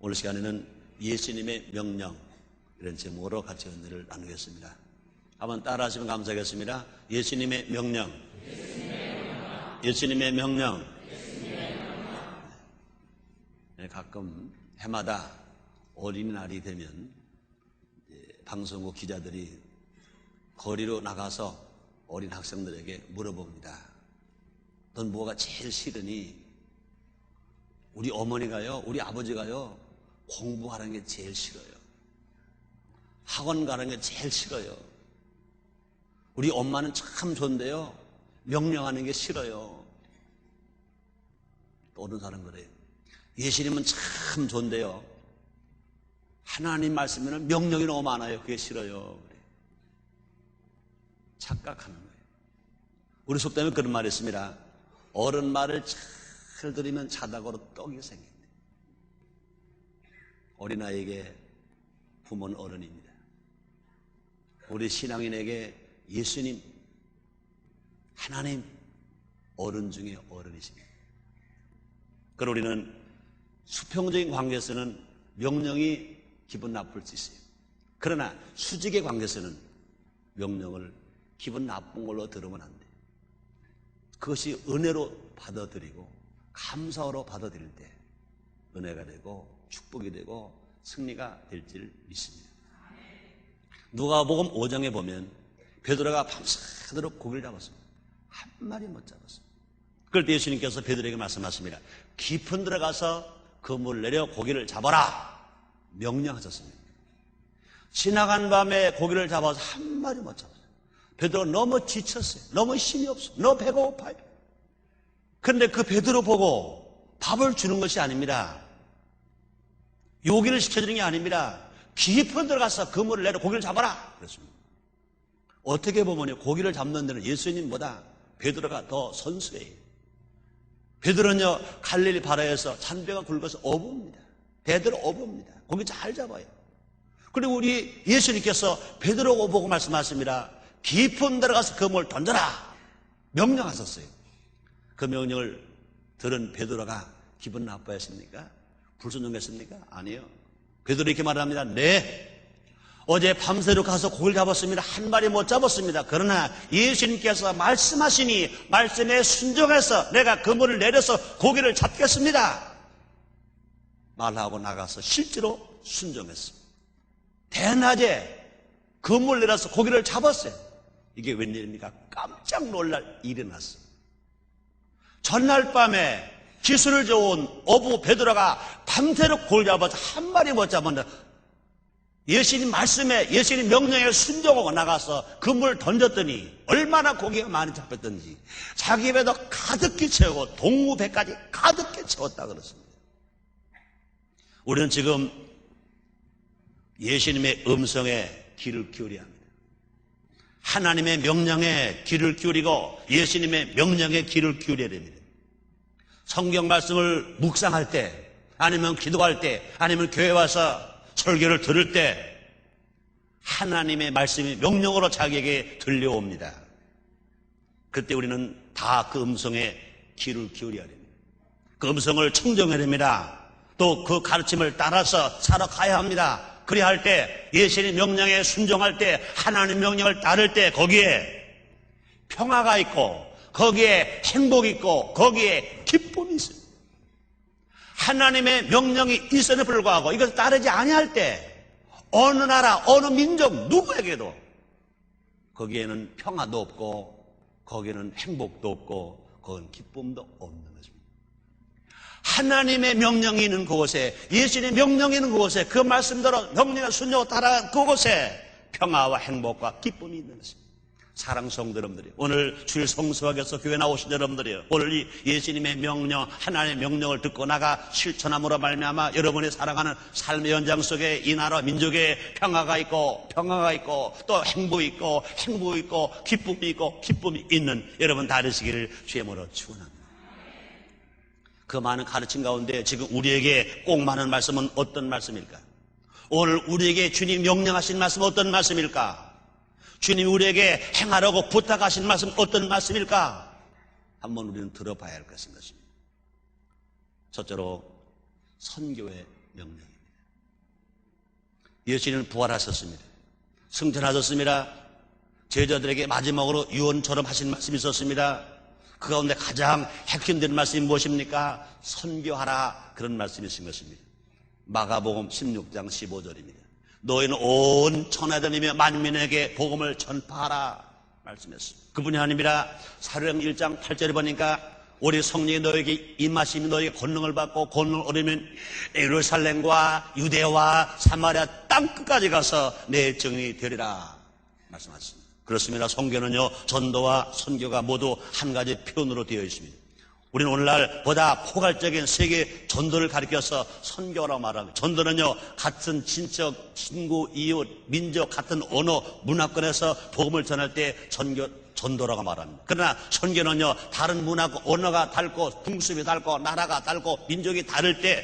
오늘 시간에는 예수님의 명령, 이런 제목으로 같이 은혜를 나누겠습니다. 한번 따라 하시면 감사하겠습니다. 예수님의 명령. 예수님의 명령. 네, 가끔 해마다 어린이날이 되면 방송국 기자들이 거리로 나가서 어린 학생들에게 물어봅니다. 넌 뭐가 제일 싫으니? 우리 어머니가요, 우리 아버지가요, 공부하는 게 제일 싫어요. 학원 가는 게 제일 싫어요. 우리 엄마는 참 좋은데요, 명령하는 게 싫어요. 또 어느 사람 그래요. 예수님은 참 좋은데요, 하나님 말씀에는 명령이 너무 많아요. 그게 싫어요. 착각하는 거예요. 우리 속담에 그런 말이 있습니다. 어른 말을 잘 들으면 자다가로 떡이 생긴다. 어린아이에게 부모는 어른입니다. 우리 신앙인에게 예수님, 하나님, 어른 중에 어른이십니다. 그럼 우리는 수평적인 관계에서는 명령이 기분 나쁠 수 있어요. 그러나 수직의 관계에서는 명령을 기분 나쁜 걸로 들으면 안 돼요. 그것이 은혜로 받아들이고 감사로 받아들일 때 은혜가 되고 축복이 되고 승리가 될 줄 믿습니다. 누가복음 5장에 보면 베드로가 밤새도록 고기를 잡았습니다. 한 마리 못 잡았습니다. 그럴 때 예수님께서 베드로에게 말씀하십니다. 깊은 데로 가서 그물을 내려 고기를 잡아라 명령하셨습니다. 지나간 밤에 고기를 잡아서 한 마리 못 잡았어요. 베드로가 너무 지쳤어요. 너무 힘이 없어요. 너무 배가 고파요. 그런데 그 베드로 보고 밥을 주는 것이 아닙니다. 요기를 시켜주는 게 아닙니다. 깊은 데로 가서 그물을 내려 고기를 잡아라 그랬습니다. 어떻게 보면 고기를 잡는 데는 예수님보다 베드로가 더 선수예요. 베드로는요, 갈릴리 바다에서 잔뼈가 굵어서 어부입니다. 베드로 어부입니다. 고기 잘 잡아요. 그리고 우리 예수님께서 베드로 보고 말씀하십니다. 깊은 데로 가서 그물을 던져라 명령하셨어요. 그 명령을 들은 베드로가 기분 나빠했습니까? 불순종했습니까? 아니요. 베드로 이렇게 말합니다. 네, 어제 밤새도록 가서 고기를 잡았습니다. 한 마리 못 잡았습니다. 그러나 예수님께서 말씀하시니 말씀에 순종해서 내가 그물을 내려서 고기를 잡겠습니다 말하고 나가서 실제로 순종했습니다. 대낮에 그물 내려서 고기를 잡았어요. 이게 웬일입니까? 깜짝 놀랄 일이 났어요. 전날 밤에 기술을 좋은 어부 베드로가 밤새도록 고기를 잡아서 한 마리 못 잡았는데 예수님 말씀에, 예수님 명령에 순종하고 나가서 그물을 던졌더니 얼마나 고기가 많이 잡혔던지 자기 배도 가득히 채우고 동무 배까지 가득히 채웠다 그렇습니다. 우리는 지금 예수님의 음성에 귀를 기울여야 합니다. 하나님의 명령에 귀를 기울이고 예수님의 명령에 귀를 기울여야 됩니다. 성경 말씀을 묵상할 때, 아니면 기도할 때, 아니면 교회 와서 설교를 들을 때 하나님의 말씀이 명령으로 자기에게 들려옵니다. 그때 우리는 다 그 음성에 귀를 기울여야 됩니다. 그 음성을 청정해야 됩니다. 또 그 가르침을 따라서 살아가야 합니다. 그래야 할 때, 예수님 명령에 순종할 때, 하나님 명령을 따를 때 거기에 평화가 있고 거기에 행복이 있고 거기에 기쁨이 있습니다. 하나님의 명령이 있음에도 불구하고 이것을 따르지 아니할 때 어느 나라 어느 민족 누구에게도 거기에는 평화도 없고 거기에는 행복도 없고 거기는 기쁨도 없는 것입니다. 하나님의 명령이 있는 그곳에, 예수님의 명령이 있는 그곳에, 그 말씀대로 명령에 순종하고 따라간 그곳에 평화와 행복과 기쁨이 있는 것입니다. 사랑 성도 여러분들이, 오늘 주일 성수학에서 교회 나오신 여러분들이요, 오늘 이 예수님의 명령, 하나님의 명령을 듣고 나가 실천함으로 말미암아 여러분이 살아가는 삶의 현장 속에 이 나라 민족에 평화가 있고 또 행복이 있고 기쁨이 있는 여러분 다 되시기를 주의 이름으로 축원합니다. 그 많은 가르침 가운데 지금 우리에게 꼭 많은 말씀은 어떤 말씀일까? 오늘 우리에게 주님 명령하신 말씀은 어떤 말씀일까? 주님이 우리에게 행하라고 부탁하신 말씀 어떤 말씀일까? 한번 우리는 들어봐야 할 것인 것입니다. 첫째로 선교의 명령입니다. 예수님은 부활하셨습니다. 승천하셨습니다. 제자들에게 마지막으로 유언처럼 하신 말씀이 있었습니다. 그 가운데 가장 핵심되는 말씀이 무엇입니까? 선교하라, 그런 말씀이신 것입니다. 마가복음 16장 15절입니다. 너희는 온 천하들이며 만민에게 복음을 전파하라 말씀했습니다. 그분이 아닙니다. 사도행 1장 8절에 보니까 우리 성령이 너에게 임하시면 너에게 권능을 받고 권능을 얻으면 예루살렘과 유대와 사마리아 땅 끝까지 가서 내 증인이 되리라 말씀하셨습니다. 그렇습니다. 선교는요, 전도와 선교가 모두 한 가지 표현으로 되어 있습니다. 우리는 오늘날 보다 포괄적인 세계 전도를 가리켜서 선교라고 말합니다. 전도는요, 같은 친척, 친구, 이웃, 민족, 같은 언어, 문화권에서 복음을 전할 때 전도라고 말합니다. 그러나 선교는요, 다른 문화고 언어가 다르고 풍습이 다르고 나라가 다르고 민족이 다를 때,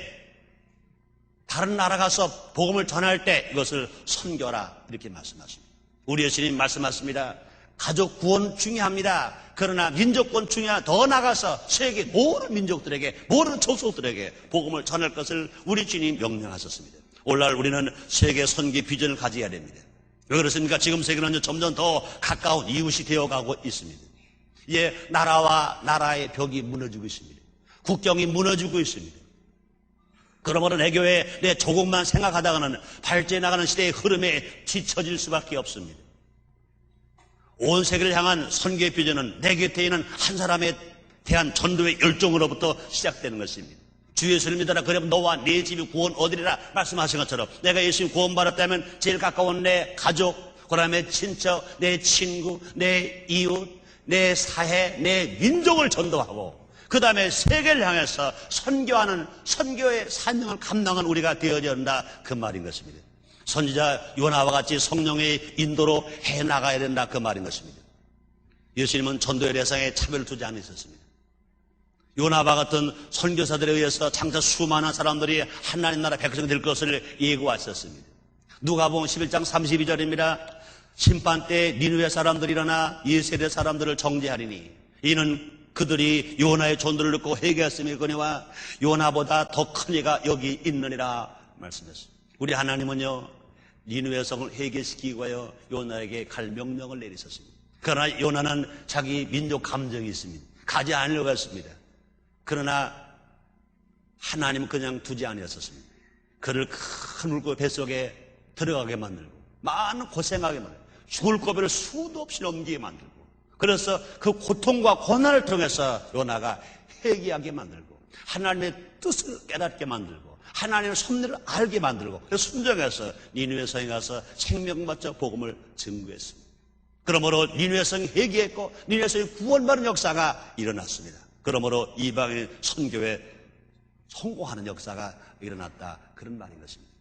다른 나라 가서 복음을 전할 때 이것을 선교라 이렇게 말씀하십니다. 우리 예수님 말씀하십니다. 가족 구원 중요합니다. 그러나 민족권 중요하다. 더 나가서 세계 모든 민족들에게, 모든 족속들에게 복음을 전할 것을 우리 주님 명령하셨습니다. 오늘날 우리는 세계 선교 비전을 가져야 됩니다. 왜 그렇습니까? 지금 세계는 점점 더 가까운 이웃이 되어가고 있습니다. 이제 나라와 나라의 벽이 무너지고 있습니다. 국경이 무너지고 있습니다. 그러므로 내 교회 내 조국만 생각하다가는 발전해 나가는 시대의 흐름에 뒤처질 수밖에 없습니다. 온 세계를 향한 선교의 비전은 내 곁에 있는 한 사람에 대한 전도의 열정으로부터 시작되는 것입니다. 주 예수를 믿어라. 그러면 너와 네 집이 구원 얻으리라 말씀하신 것처럼 내가 예수님 구원받았다면 제일 가까운 내 가족, 그 다음에 친척, 내 친구, 내 이웃, 내 사회, 내 민족을 전도하고 그 다음에 세계를 향해서 선교하는 선교의 사명을 감당한 우리가 되어야 한다, 그 말인 것입니다. 선지자 요나와 같이 성령의 인도로 해나가야 된다, 그 말인 것입니다. 예수님은 전도의 대상에 차별을 두지 않으셨습니다. 요나와 같은 선교사들에 의해서 장차 수많은 사람들이 하나님 나라 백성이 될 것을 예고하셨습니다. 누가복음 11장 32절입니다. 심판 때 니느웨 사람들이 일어나 이 세대 사람들을 정죄하리니 이는 그들이 요나의 전도를 듣고 회개했음이거니와 요나보다 더 큰 이가 여기 있느니라 말씀했습니다. 우리 하나님은요, 니느웨 성을 회개시키고요, 요나에게 갈 명령을 내리셨습니다. 그러나 요나는 자기 민족 감정이 있습니다. 가지 않으려고 했습니다. 그러나 하나님은 그냥 두지 않으셨습니다. 그를 큰 물고기 뱃속에 들어가게 만들고 많은 고생하게 만들고 죽을 고비를 수도 없이 넘기게 만들고, 그래서 그 고통과 고난을 통해서 요나가 회개하게 만들고 하나님의 뜻을 깨닫게 만들고 하나님의 섭리를 알게 만들고, 그래서 순종해서 니느웨 성에 가서 생명받자 복음을 증거했습니다. 그러므로 니느웨 성이 회개했고 니느웨 성이 구원받는 역사가 일어났습니다. 그러므로 이방인 선교에 성공하는 역사가 일어났다, 그런 말인 것입니다.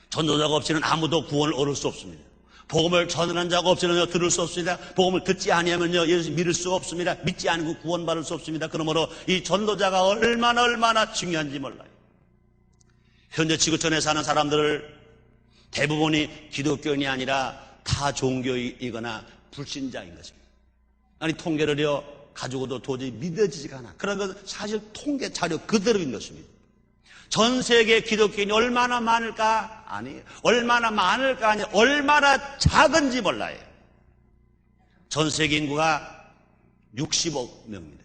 전도자가 없이는 아무도 구원을 얻을 수 없습니다. 복음을 전하는 자가 없이는 들을 수 없습니다. 복음을 듣지 아니하면요, 예수 믿을 수 없습니다. 믿지 않고 구원받을 수 없습니다. 그러므로 이 전도자가 얼마나 중요한지 몰라요. 현재 지구촌에 사는 사람들을 대부분이 기독교인이 아니라 타 종교이거나 불신자인 것입니다. 아니, 통계를요 가지고도 도저히 믿어지지가 않아. 그런 것은 사실 통계 자료 그대로인 것입니다. 전 세계 기독교인이 얼마나 많을까? 아니, 얼마나 많을까? 아니, 얼마나 작은지 몰라요. 전 세계 인구가 60억 명입니다.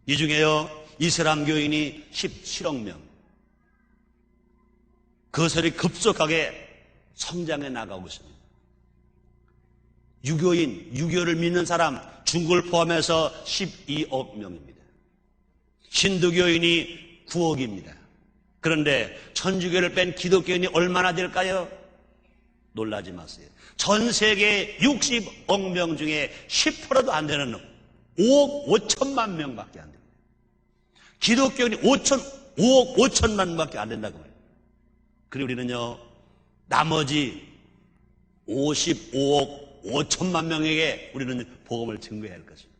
이 중에요 이슬람 교인이 17억 명. 그것이 급속하게 성장해 나가고 있습니다. 유교를 믿는 사람 중국을 포함해서 12억 명입니다. 힌두교인이 9억입니다. 그런데 천주교를 뺀 기독교인이 얼마나 될까요? 놀라지 마세요. 전 세계 60억 명 중에 10%도 안 되는 5억 5천만 명밖에 안 됩니다. 기독교인이 5억 5천만 명밖에 안 된다고 해요. 그리고 우리는요, 나머지 55억 5천만 명에게 우리는 복음을 증거해야 할 것입니다.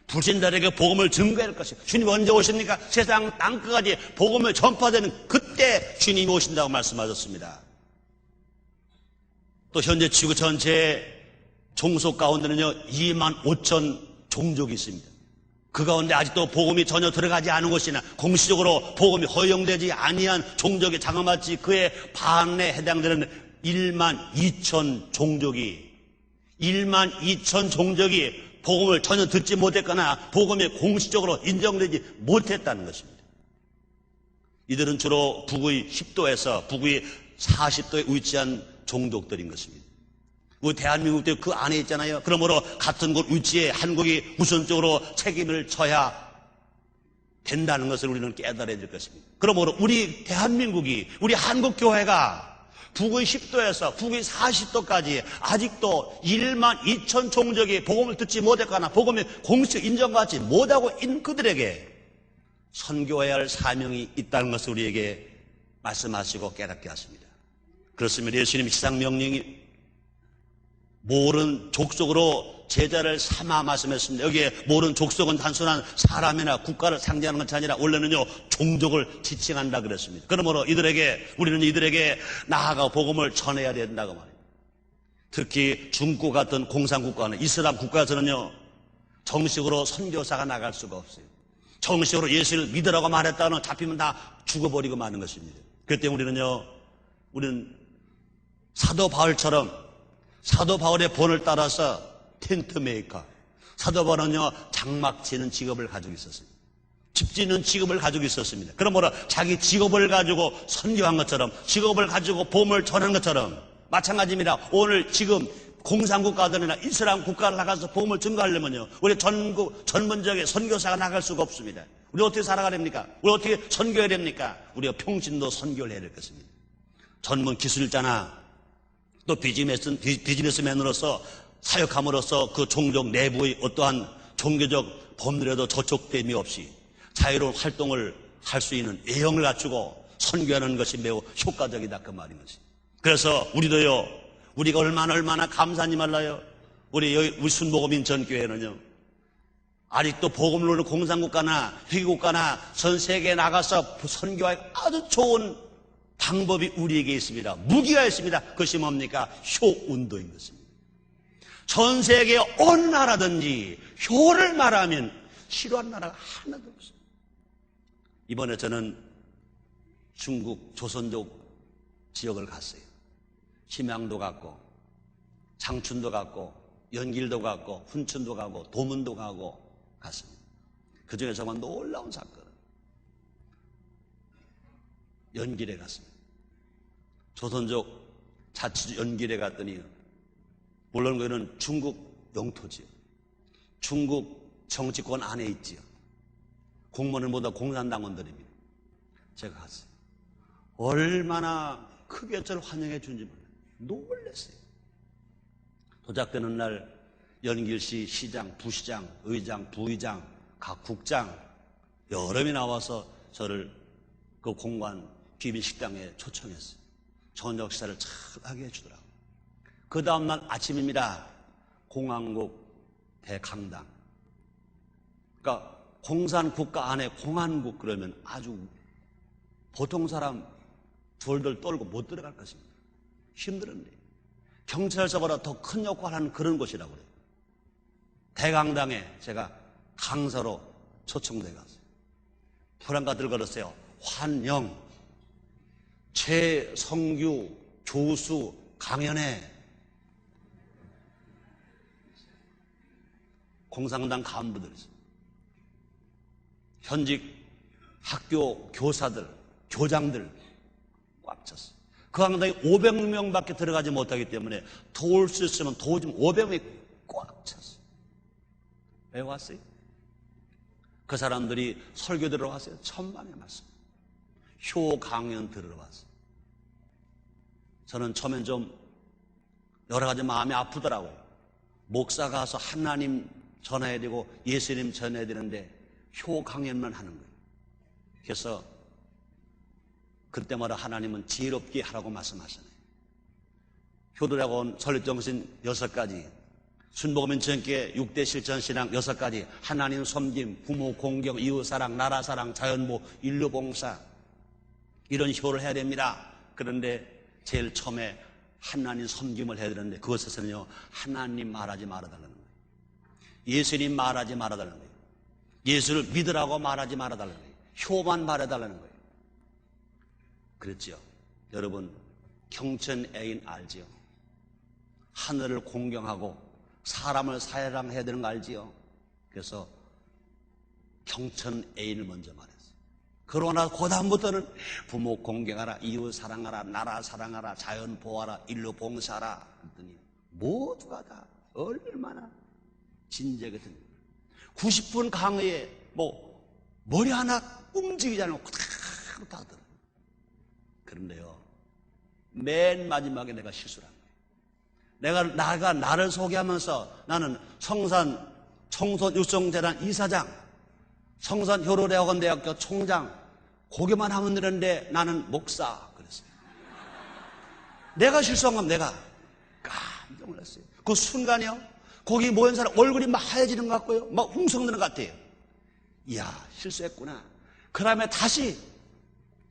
불신자에게 복음을 증거해야 할 것입니다. 주님 언제 오십니까? 세상 땅끝까지 복음을 전파되는 그때 주님이 오신다고 말씀하셨습니다. 또 현재 지구 전체 종속 가운데는요 2만 5천 종족이 있습니다. 그 가운데 아직도 복음이 전혀 들어가지 않은 곳이나 공식적으로 복음이 허용되지 아니한 종족에 장엄하지 그의 반에 해당되는 1만 2천 종족이 복음을 전혀 듣지 못했거나 복음이 공식적으로 인정되지 못했다는 것입니다. 이들은 주로 북의 10도에서 북의 40도에 위치한 종족들인 것입니다. 우리 대한민국도 그 안에 있잖아요. 그러므로 같은 곳 위치에 한국이 우선적으로 책임을 져야 된다는 것을 우리는 깨달아야 될 것입니다. 그러므로 우리 대한민국이, 우리 한국교회가 북의 10도에서 북의 40도까지 아직도 1만 2천 종족이 복음을 듣지 못했거나 복음이 공식 인정받지 못하고 있는 그들에게 선교해야 할 사명이 있다는 것을 우리에게 말씀하시고 깨닫게 하십니다. 그렇습니다. 예수님 시상명령이 모든 족속으로 제자를 삼아 말씀했습니다. 여기에 모든 족속은 단순한 사람이나 국가를 상징하는 것이 아니라 원래는요 종족을 지칭한다 그랬습니다. 그러므로 우리는 이들에게 나아가 복음을 전해야 된다고 말입니다. 특히 중국 같은 공산국가는 이슬람 국가에서는요 정식으로 선교사가 나갈 수가 없어요. 정식으로 예수를 믿으라고 말했다는 잡히면 다 죽어버리고 마는 것입니다. 그렇기 때문에 우리는 사도 바울처럼 사도 바울의 본을 따라서 텐트 메이커, 사도 바울은요 장막 치는 직업을 가지고 있었습니다. 집 짓는 직업을 가지고 있었습니다. 그러므로 자기 직업을 가지고 선교한 것처럼, 직업을 가지고 복음을 전한 것처럼 마찬가지입니다. 오늘 지금 공산국가들이나 이슬람 국가를 나가서 복음을 증거하려면요 우리 전문적인 선교사가 나갈 수가 없습니다. 우리 어떻게 살아가야 됩니까? 우리 어떻게 선교해야 됩니까? 우리가 평신도 선교를 해야 될 것입니다. 전문 기술자나 또 비즈니스맨으로서 사역함으로써 그 종족 내부의 어떠한 종교적 법률에도 저촉됨이 없이 자유로운 활동을 할 수 있는 애형을 갖추고 선교하는 것이 매우 효과적이다 그 말인 것이. 그래서 우리가 얼마나 감사한지 몰라요. 우리 순복음인 전교회는요 아직도 복음을 누리는 공산국가나 회계국가나 전 세계에 나가서 선교할 아주 좋은 방법이 우리에게 있습니다. 무기가 있습니다. 그것이 뭡니까? 효운도인 것입니다. 전 세계 어느 나라든지 효를 말하면 싫어하는 나라가 하나도 없습니다. 이번에 저는 중국 조선족 지역을 갔어요. 심양도 갔고 장춘도 갔고 연길도 갔고 훈춘도 가고 도문도 가고 갔습니다. 그중에 정말 놀라운 사건은 연길에 갔습니다. 조선족 자치 연길에 갔더니 물론 그는 중국 영토지요. 중국 정치권 안에 있지요. 공무원은 모두 공산당원들입니다. 제가 갔어요. 얼마나 크게 저를 환영해 준지 놀랐어요. 도착되는 날 연길시 시장, 부시장, 의장, 부의장, 각 국장 여러 명이 나와서 저를 그 공관 귀빈 식당에 초청했어요. 저녁 식사를 잘 하게 해주더라고요. 그 다음날 아침입니다. 공안국 대강당. 그러니까 공산국가 안에 공안국 그러면 아주 보통 사람 돌돌 떨고 못 들어갈 것입니다. 힘들었네요. 경찰서보다 더 큰 역할을 하는 그런 곳이라고 그래요. 대강당에 제가 강사로 초청돼 갔어요. 프랑가들 걸었어요. 환영. 최성규 교수 강연회. 공산당 간부들 있어요. 현직 학교 교사들, 교장들 꽉 찼어요. 그 강당에 500명밖에 들어가지 못하기 때문에 도울 수 있으면 도우지만 500명이 꽉 찼어요. 왜 왔어요? 그 사람들이 설교 들으러 왔어요. 천만의 말씀. 효 강연 들으러 왔어요. 저는 처음엔 좀 여러 가지 마음이 아프더라고요. 목사가 가서 하나님 전해야 되고 예수님 전해야 되는데 효 강연만 하는 거예요. 그래서 그때마다 하나님은 지혜롭게 하라고 말씀하시네요. 효도라고 온 설립정신 6가지, 순복음인 전께 6대 실천신앙 6가지, 하나님 섬김, 부모 공경, 이웃사랑, 나라사랑, 자연보호, 인류봉사 이런 효를 해야 됩니다. 그런데 제일 처음에 하나님 섬김을 해야 되는데 그것에서는요 하나님 말하지 말아달라는 거예요. 예수님 말하지 말아달라는 거예요. 예수를 믿으라고 말하지 말아달라는 거예요. 효만 말해달라는 거예요. 그랬죠. 여러분, 경천 애인 알지요? 하늘을 공경하고 사람을 사랑해야 되는 거 알지요? 그래서 경천 애인을 먼저 말했어요. 그러나 그 다음부터는 부모 공경하라, 이웃 사랑하라, 나라 사랑하라, 자연 보호하라, 인류 봉사하라 했더니 모두가 다 얼마나 진지하거든요. 90분 강의에 머리 하나 움직이지 않고 그대로 다 하더라고요. 그런데요, 맨 마지막에 내가 실수를 한 거예요. 내가 나를 소개하면서 나는 성산 청소년육성재단 이사장, 성산 효로대학원대학교 총장, 고개만 하면 되는데 나는 목사 그랬어요. 내가 실수한 건 내가 깜짝 놀랐어요. 그 순간이요, 거기 모인 사람 얼굴이 막 하얘지는 것 같고요, 막 웅성드는 것 같아요. 이야, 실수했구나. 그 다음에 다시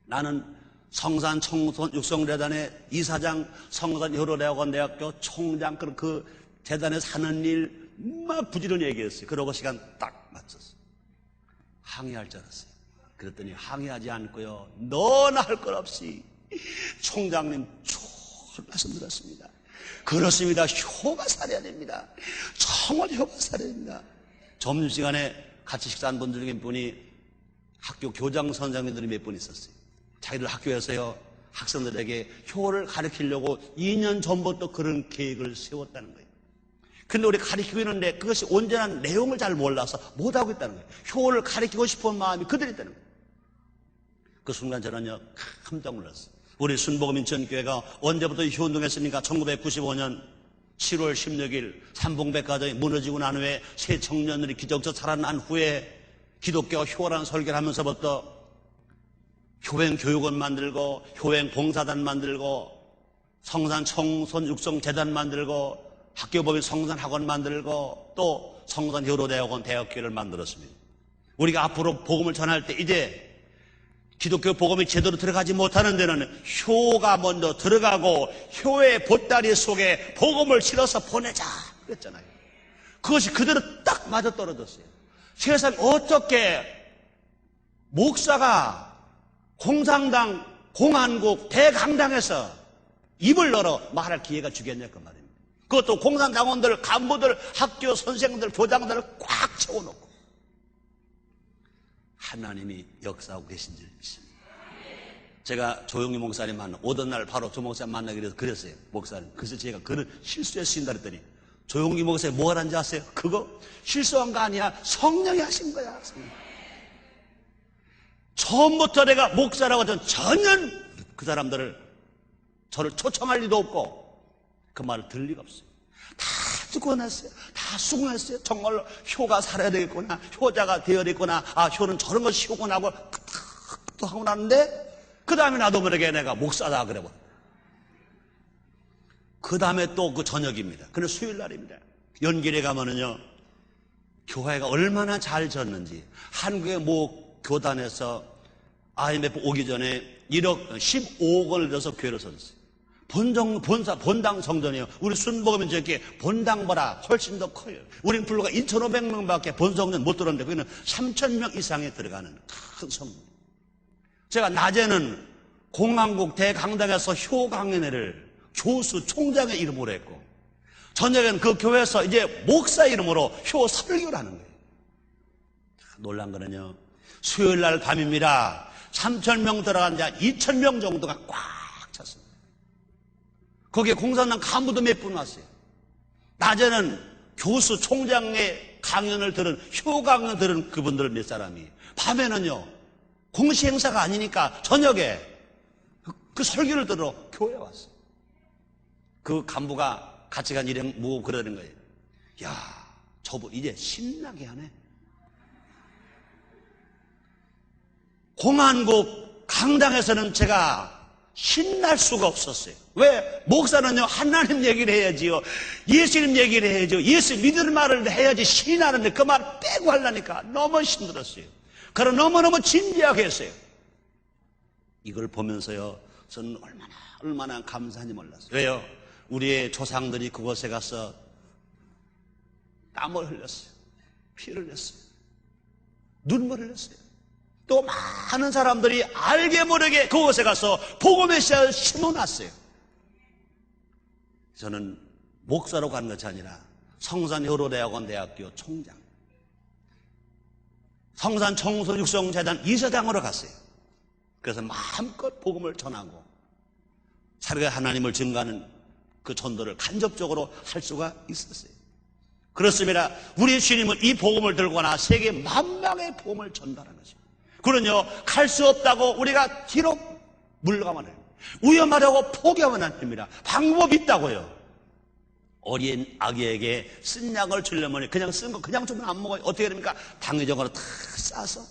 나는 성산 청소년육성재단의 이사장, 성산 효로대학원대학교 총장, 그 재단에 사는 일 막 부지런히 얘기했어요. 그러고 시간 딱 맞췄어요. 항의할 줄 알았어요. 그랬더니 항의하지 않고요, 너나 할 것 없이 총장님 좋은 말씀 드렸습니다. 그렇습니다. 효가 살아야 됩니다. 정말 효가 살아야 됩니다. 점심시간에 같이 식사한 분들 중에 분이 학교 교장 선생님들이 몇 분 있었어요. 자기들 학교에서요, 학생들에게 효를 가르치려고 2년 전부터 그런 계획을 세웠다는 거예요. 근데 우리 가르치고 있는데 그것이 온전한 내용을 잘 몰라서 못하고 있다는 거예요. 효를 가르치고 싶은 마음이 그대로 있다는 거예요. 그 순간 저는요, 깜짝 놀랐어요. 우리 순복음인천교회가 언제부터 효운동했습니까? 1995년 7월 16일 삼봉백화점이 무너지고 난 후에 새 청년들이 기적적 살아난 후에 기독교 효라는 설교를 하면서부터 효행 교육원 만들고 효행 봉사단 만들고 성산 청소년 육성 재단 만들고 학교법인 성산 학원 만들고 또 성산 효로대학원 대학교를 만들었습니다. 우리가 앞으로 복음을 전할 때 이제 기독교 복음이 제대로 들어가지 못하는 데는 효가 먼저 들어가고 효의 보따리 속에 복음을 실어서 보내자 그랬잖아요. 그것이 그대로 딱 맞아떨어졌어요. 세상에 어떻게 목사가 공산당, 공안국, 대강당에서 입을 열어 말할 기회가 주겠냐 그 말입니다. 그것도 공산당원들, 간부들, 학교 선생들, 교장들을 꽉 채워놓고 하나님이 역사하고 계신 줄 믿습니다. 제가 조용희 목사님 오던 날 바로 조 목사님 만나기 위해서 그랬어요. 목사님, 그래서 제가 그런 실수했습니다 그랬더니 조용희 목사님 뭐 하는지 아세요? 그거 실수한 거 아니야, 성령이 하신 거야. 처음부터 내가 목사라고 전 전혀 그 사람들을 저를 초청할 리도 없고 그 말을 들을 리가 없어요. 다 듣고 났어요. 다 수긍했어요. 정말로 효가 살아야 되겠구나, 효자가 되어야 되겠구나, 효는 저런 것이 효구나 하고 또 하고 났는데 그 다음에 나도 모르게 내가 목사다 그래버려. 그 다음에 또 그 저녁입니다. 그는 수요일 날입니다. 연길에 가면은요, 교회가 얼마나 잘 졌는지 한국의 모 교단에서 IMF 오기 전에 15억 원을 들여서 교회를 썼어요. 본당 성전이요. 우리 순복음은 저렇게 본당보다 훨씬 더 커요. 우린 불과 2,500명밖에 본성전 못 들었는데 거기는 3,000명 이상에 들어가는 큰 성전. 제가 낮에는 공안국 대강당에서 효 강연회를 교수 총장의 이름으로 했고 저녁에는 그 교회에서 이제 목사 이름으로 효 설교를 하는 거예요. 놀란 거는요, 수요일 날 밤입니다. 3,000명 들어간 자 2,000명 정도가 꽉 찼습니다. 거기에 공산당 간부도 몇 분 왔어요. 낮에는 교수 총장의 강연을 들은, 효 강연을 들은 그분들 몇 사람이, 밤에는요, 공시 행사가 아니니까 저녁에 그 설교를 들으러 교회에 왔어요. 그 간부가 같이 간 일행 모으고 그러는 거예요. 야, 저분 이제 신나게 하네. 공안국 강당에서는 제가 신날 수가 없었어요. 왜? 목사는요, 하나님 얘기를 해야지요, 예수님 얘기를 해야죠, 예수 믿을 말을 해야지 신이 나는데 그 말 빼고 하려니까 너무 힘들었어요. 그럼 너무너무 진지하게 했어요. 이걸 보면서요, 저는 얼마나 감사한지 몰랐어요. 왜요? 우리의 조상들이 그곳에 가서 땀을 흘렸어요. 피를 흘렸어요. 눈물을 흘렸어요. 또 많은 사람들이 알게 모르게 그곳에 가서 복음의 씨앗을 심어놨어요. 저는 목사로 간 것이 아니라 성산효로대학원 대학교 총장, 성산 청소육성재단 이사장으로 갔어요. 그래서 마음껏 복음을 전하고 살아가 하나님을 증거하는 그 전도를 간접적으로 할 수가 있었어요. 그렇습니다. 우리 주님은 이 복음을 들거나 세계 만방의 복음을 전달하는 것입니다. 그러면요, 갈 수 없다고 우리가 뒤로 물러가면 해요. 위험하다고 포기하면 안 됩니다. 방법이 있다고요. 어린 아기에게 쓴 약을 주려면 그냥 쓴 거 그냥 주면 안 먹어요. 어떻게 됩니까? 당위적으로 다 싸서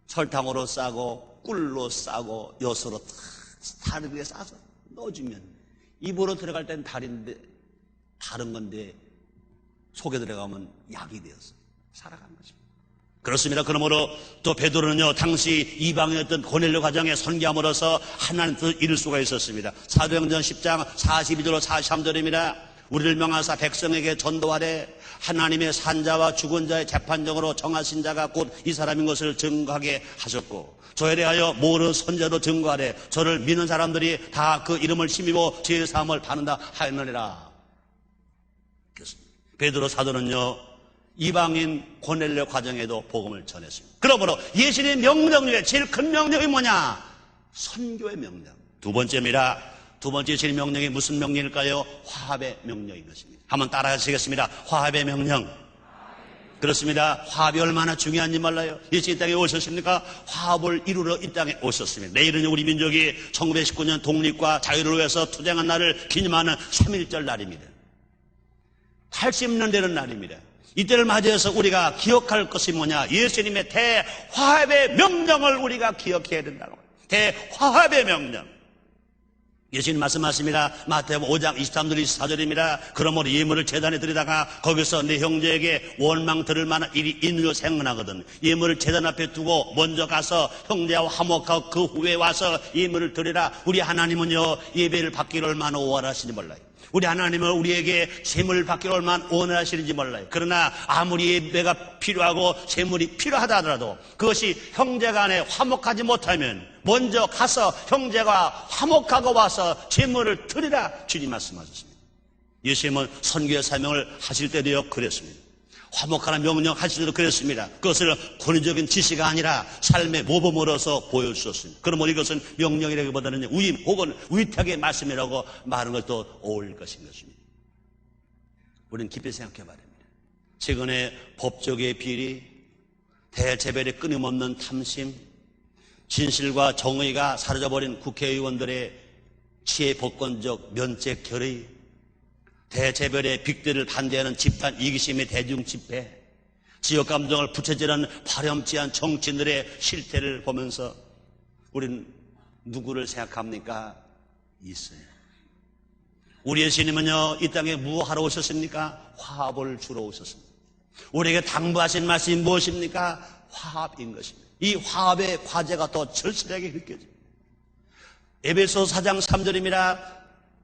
설탕으로 싸고 꿀로 싸고 엿으로 다 다리 위에 싸서 넣어주면 입으로 들어갈 땐 다른데 다른 건데 속에 들어가면 약이 되어서 살아가는 것입니다. 그렇습니다. 그러므로 또 베드로는요, 당시 이방이었던 고넬료 가정에 선교함으로써 하나님 뜻을 이룰 수가 있었습니다. 사도행전 10장 42절로 43절입니다. 우리를 명하사 백성에게 전도하되 하나님의 산자와 죽은 자의 재판정으로 정하신 자가 곧 이 사람인 것을 증거하게 하셨고, 저에 대하여 모르는 선자도 증거하되 저를 믿는 사람들이 다 그 이름을 힘입어 죄의 사함을 받는다 하였느니라. 베드로 사도는요, 이방인 고넬료 가정에도 복음을 전했습니다. 그러므로 예수님의 명령 중에 제일 큰 명령이 뭐냐? 선교의 명령. 두 번째입니다. 두 번째 예수님의 명령이 무슨 명령일까요? 화합의 명령인 것입니다. 한번 따라하시겠습니다. 화합의 명령. 그렇습니다. 화합이 얼마나 중요한지 몰라요. 예수 이 땅에 오셨습니까? 화합을 이루러 이 땅에 오셨습니다. 내일은 우리 민족이 1919년 독립과 자유를 위해서 투쟁한 날을 기념하는 3.1절 날입니다. 80년 되는 날입니다. 이때를 맞이해서 우리가 기억할 것이 뭐냐? 예수님의 대화합의 명령을 우리가 기억해야 된다고. 대화합의 명령. 예수님 말씀하십니다. 마태복음 5장 23절 24절입니다. 그러므로 예물을 제단에 드리다가 거기서 내 형제에게 원망 들을 만한 일이 있는 생각나거든. 예물을 제단 앞에 두고 먼저 가서 형제와 화목하고 그 후에 와서 예물을 드리라. 우리 하나님은요, 예배를 받기를 얼마나 원하시는지 몰라요. 우리 하나님은 우리에게 재물을 받기를 얼마나 원하시는지 몰라요. 그러나 아무리 예배가 필요하고 재물이 필요하다 하더라도 그것이 형제 간에 화목하지 못하면 먼저 가서 형제가 화목하고 와서 재물을 드리라. 주님 말씀하셨습니다. 예수님은 선교의 사명을 하실 때도요 그랬습니다. 화목하는 명령 하실 때도 그랬습니다. 그것을 권위적인 지시가 아니라 삶의 모범으로서 보여주셨습니다. 그러므로 이것은 명령이라기보다는 위임 혹은 위탁의 말씀이라고 말하는 것도 어울릴 것인 것입니다. 우리는 깊이 생각해 봐야 됩니다. 최근에 법조계의 비리, 대재벌의 끊임없는 탐심, 진실과 정의가 사라져버린 국회의원들의 치해 복권적 면책 결의, 대재벌의 빅대를 반대하는 집단 이기심의 대중 집회, 지역 감정을 부채질하는 파렴치한 정치인들의 실태를 보면서 우리는 누구를 생각합니까? 있어요. 우리 예수님은요, 이 땅에 무엇하러 오셨습니까? 화합을 주러 오셨습니다. 우리에게 당부하신 말씀이 무엇입니까? 화합인 것입니다. 이 화합의 과제가 더 절실하게 느껴집니다. 에베소서 4장 3절입니다.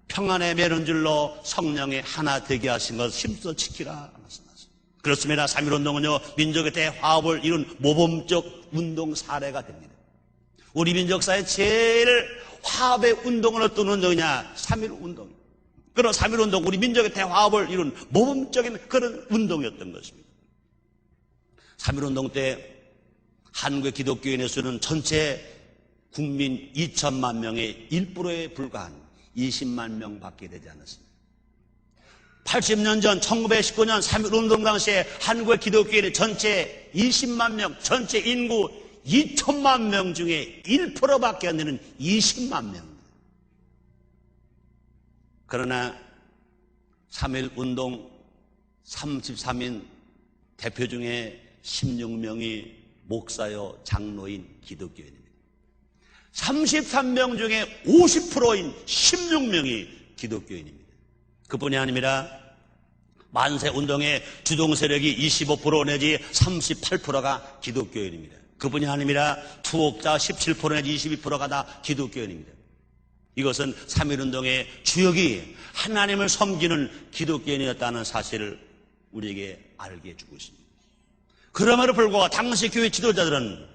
평안의 매론줄로 성령의 하나 되게 하신 것을 힘써 지키라 말씀하셨습니다. 그렇습니다. 3.1운동은요 민족의 대화합을 이룬 모범적 운동 사례가 됩니다. 우리 민족사의 제일 화합의 운동을 어떤 운동이냐? 3.1운동. 그런 3.1운동, 우리 민족의 대화합을 이룬 모범적인 그런 운동이었던 것입니다. 3.1운동 때 한국의 기독교인의 수는 전체 국민 2천만 명의 1%에 불과한 20만 명밖에 되지 않았습니다. 80년 전 1919년 3.1운동 당시에 한국의 기독교인의 전체 20만 명, 전체 인구 2천만 명 중에 1%밖에 안 되는 20만 명. 그러나 3.1운동 33인 대표 중에 16명이 목사요 장로인 기독교인입니다. 33명 중에 50%인 16명이 기독교인입니다. 그뿐이 아닙니다. 만세운동의 주동세력이 25% 내지 38%가 기독교인입니다. 그뿐이 아닙니다. 투옥자 17% 내지 22%가 다 기독교인입니다. 이것은 3.1운동의 주역이 하나님을 섬기는 기독교인이었다는 사실을 우리에게 알게 해주고 있습니다. 그럼에도 불구하고 당시 교회 지도자들은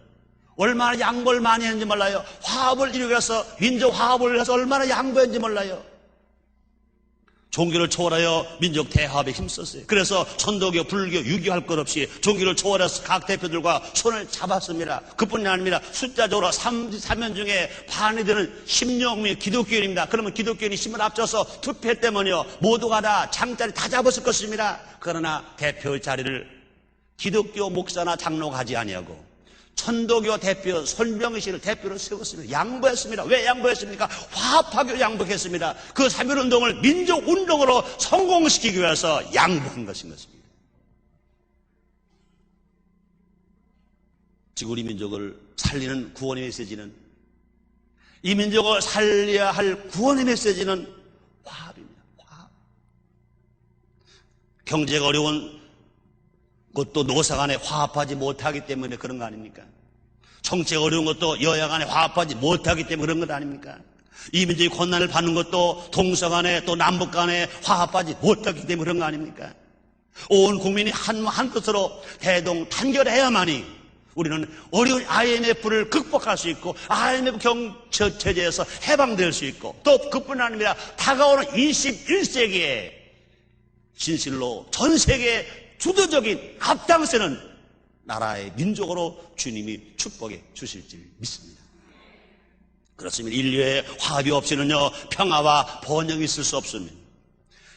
얼마나 양보를 많이 했는지 몰라요. 화합을 이루기 위해서, 민족 화합을 위해서 얼마나 양보했는지 몰라요. 종교를 초월하여 민족 대화합에 힘썼어요. 그래서 천도교, 불교, 유교 할 것 없이 종교를 초월해서 각 대표들과 손을 잡았습니다. 그뿐이 아닙니다. 숫자적으로 3연 중에 반이 되는 16명이 기독교인입니다. 그러면 기독교인이 힘을 합쳐서 투표했다면요, 모두가 다 장자리 다 잡았을 것입니다. 그러나 대표 자리를 기독교 목사나 장로가 하지 아니하고 천도교 대표 손병희 씨를 대표로 세웠습니다. 양보했습니다. 왜 양보했습니까? 화합하기로 양보했습니다. 그 3.1운동을 민족운동으로 성공시키기 위해서 양보한 것인 것입니다. 지금 우리 민족을 살리는 구원의 메시지는, 이 민족을 살려야 할 구원의 메시지는 화합입니다. 화합. 경제가 어려운 그것도 노사 간에 화합하지 못하기 때문에 그런 거 아닙니까? 정치가 어려운 것도 여야 간에 화합하지 못하기 때문에 그런 것 아닙니까? 이 민족이 고난을 받는 것도 동서 간에 또 남북 간에 화합하지 못하기 때문에 그런 거 아닙니까? 온 국민이 한 뜻으로 대동 단결해야만이 우리는 어려운 IMF를 극복할 수 있고 IMF 경제 체제에서 해방될 수 있고, 또 그뿐 아닙니다. 다가오는 21세기에 진실로 전 세계에 주도적인 앞장서는 나라의 민족으로 주님이 축복해 주실 줄 믿습니다. 그렇습니다. 인류의 화합이 없이는요, 평화와 번영이 있을 수 없습니다.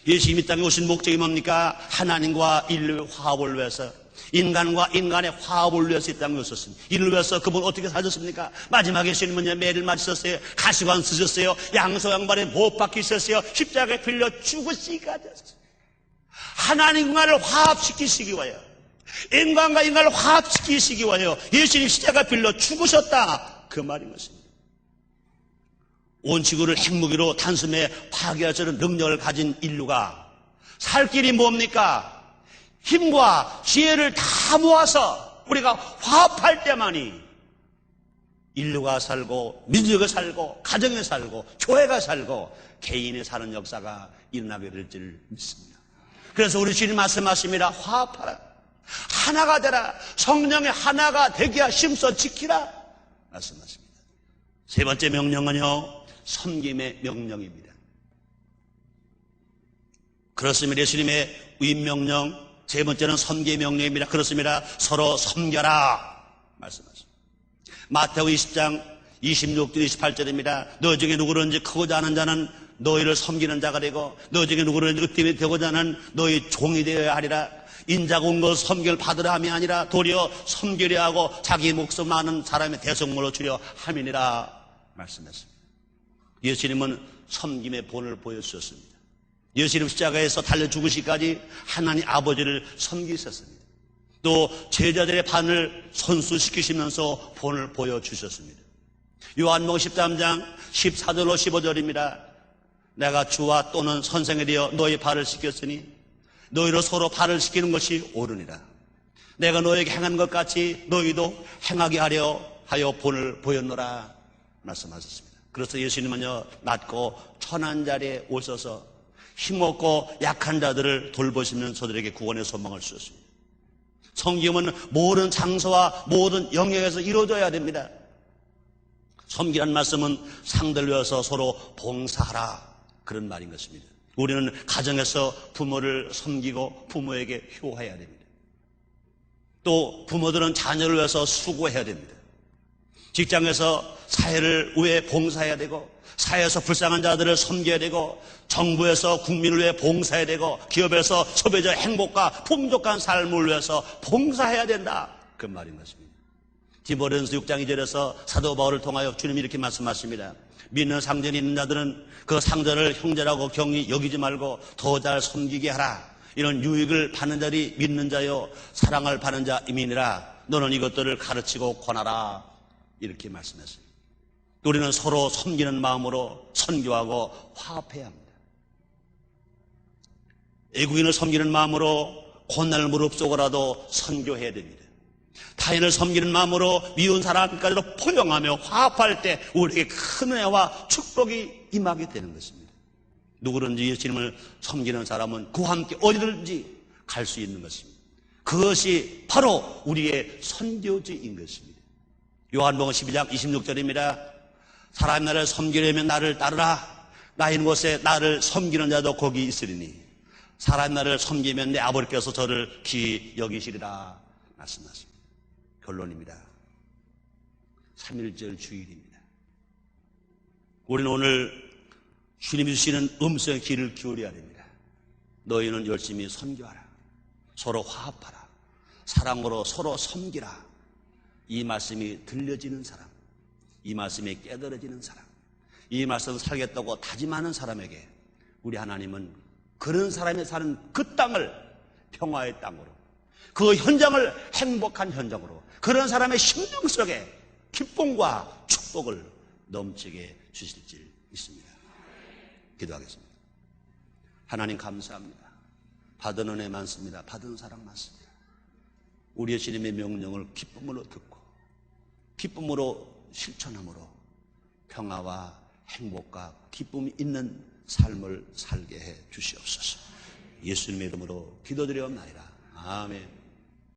예수님이 땅에 오신 목적이 뭡니까? 하나님과 인류의 화합을 위해서, 인간과 인간의 화합을 위해서 이 땅에 오셨습니다. 이를 위해서 그분 어떻게 사셨습니까? 마지막에 예수님은요, 매를 맞으셨어요. 가시관 쓰셨어요. 양소 양발에 못 박히셨어요. 십자가에 빌려 죽으시기가 되셨어요. 하나님과를 화합시키시기 위하여, 인간과 인간을 화합시키시기 위하여 예수님 십자가 빌려 죽으셨다, 그 말인 것입니다. 온 지구를 핵무기로 단숨에 파괴할 저런 능력을 가진 인류가 살 길이 뭡니까? 힘과 지혜를 다 모아서 우리가 화합할 때만이 인류가 살고 민족이 살고 가정이 살고 교회가 살고 개인이 사는 역사가 일어나게 될 줄 믿습니다. 그래서 우리 주님 말씀하십니다. 화합하라, 하나가 되라, 성령의 하나가 되게 하심서 지키라 말씀하십니다. 세 번째 명령은요, 섬김의 명령입니다. 그렇습니다. 예수님의 위임명령 세 번째는 섬김의 명령입니다. 그렇습니다. 서로 섬겨라 말씀하십니다. 마태오 20장 26절 28절입니다. 너 중에 누구든지 크고자 하는 자는 너희를 섬기는 자가 되고, 너 중에 누구든지 으뜸이 되고자 하는 너희 종이 되어야 하리라. 인자가 온 것을 섬길 받으라 함이 아니라 도리어 섬기려 하고 자기 목숨 많은 사람의 대성물로 주려 함이니라 말씀했습니다. 예수님은 섬김의 본을 보여주셨습니다. 예수님 십자가에서 달려 죽으시기까지 하나님 아버지를 섬기셨습니다. 또 제자들의 반을 선수시키시면서 본을 보여주셨습니다. 요한복음 13장 14절로 15절입니다. 내가 주와 또는 선생에 되어 너희 발을 씻겼으니 너희로 서로 발을 씻기는 것이 옳으니라. 내가 너에게 행한 것 같이 너희도 행하게 하려 하여 본을 보였노라 말씀하셨습니다. 그래서 예수님은요, 낮고 천한 자리에 오셔서 힘없고 약한 자들을 돌보시면서 저들에게 구원의 소망을 주셨습니다. 섬김은 모든 장소와 모든 영역에서 이루어져야 됩니다. 섬기란 말씀은 상대를 위해서 서로 봉사하라, 그런 말인 것입니다. 우리는 가정에서 부모를 섬기고 부모에게 효해야 됩니다. 또 부모들은 자녀를 위해서 수고해야 됩니다. 직장에서 사회를 위해 봉사해야 되고, 사회에서 불쌍한 자들을 섬겨야 되고, 정부에서 국민을 위해 봉사해야 되고, 기업에서 소비자 행복과 풍족한 삶을 위해서 봉사해야 된다, 그 말인 것입니다. 디모데전서 6장 2절에서 사도 바울을 통하여 주님이 이렇게 말씀하십니다. 믿는 상전이 있는 자들은 그 상전을 형제라고 경히 여기지 말고 더 잘 섬기게 하라. 이런 유익을 받는 자들이 믿는 자요 사랑을 받는 자임이니라. 너는 이것들을 가르치고 권하라, 이렇게 말씀했습니다. 우리는 서로 섬기는 마음으로 선교하고 화합해야 합니다. 애국인을 섬기는 마음으로 고난을 무릅쓰고라도 선교해야 됩니다. 타인을 섬기는 마음으로 미운 사람까지도 포용하며 화합할 때 우리에게 큰 은혜와 축복이 임하게 되는 것입니다. 누구든지 예수님을 섬기는 사람은 그와 함께 어디든지 갈 수 있는 것입니다. 그것이 바로 우리의 선교지인 것입니다. 요한복음 12장 26절입니다. 사람 나를 섬기려면 나를 따르라. 나 있는 곳에 나를 섬기는 자도 거기 있으리니 사람 나를 섬기면 내 아버지께서 저를 귀히 여기시리라 말씀하십니다. 결론입니다. 3.1절 주일입니다. 우리는 오늘 주님이 주시는 음성의 귀를 기울여야 됩니다. 너희는 열심히 섬겨하라. 서로 화합하라. 사랑으로 서로 섬기라. 이 말씀이 들려지는 사람, 이 말씀이 깨달아지는 사람, 이 말씀을 살겠다고 다짐하는 사람에게 우리 하나님은 그런 사람이 사는 그 땅을 평화의 땅으로, 그 현장을 행복한 현장으로, 그런 사람의 심령 속에 기쁨과 축복을 넘치게 주실 줄 믿습니다. 기도하겠습니다. 하나님 감사합니다. 받은 은혜 많습니다. 받은 사랑 많습니다. 우리의 주님의 명령을 기쁨으로 듣고 기쁨으로 실천함으로 평화와 행복과 기쁨이 있는 삶을 살게 해 주시옵소서. 예수님의 이름으로 기도드리옵나이다. 아멘.